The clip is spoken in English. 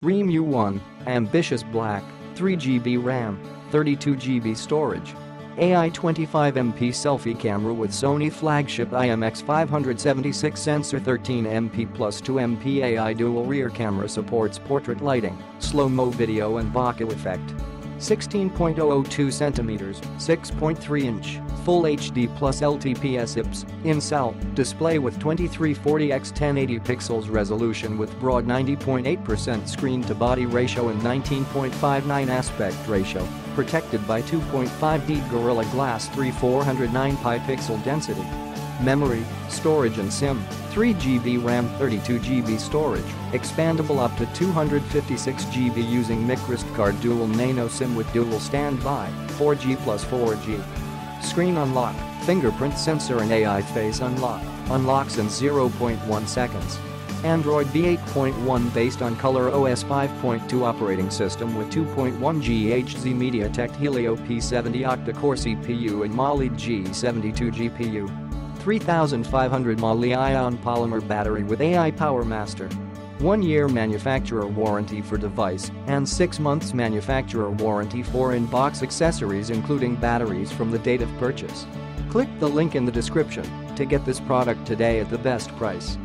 Realme U1, ambitious black, 3GB RAM, 32GB storage. AI 25MP selfie camera with Sony Flagship IMX576 sensor, 13MP plus 2MP AI dual rear camera, supports portrait lighting, Slo-Mo video and Bokeh effect. 16.002 cm, 6.3-inch, Full HD plus LTPS IPS, in-cell, display with 2340x1080 pixels resolution with broad 90.8% screen-to-body ratio and 19.59 aspect ratio, protected by 2.5D Gorilla Glass 3 409 pi pixel density. Memory, storage and SIM, 3GB RAM, 32GB storage, expandable up to 256GB using MicroSD Card, dual nano SIM with dual standby, 4G plus 4G. Screen unlock, fingerprint sensor and AI face unlock, unlocks in 0.1 seconds. Android V8.1 based on Color OS 5.2 operating system with 2.1 GHz MediaTek Helio P70 octa-core CPU and Mali G72 GPU. 3500 mAh Li-ion Polymer battery with AI Power Master. 1-year manufacturer warranty for device and 6 months manufacturer warranty for in-box accessories including batteries from the date of purchase. Click the link in the description to get this product today at the best price.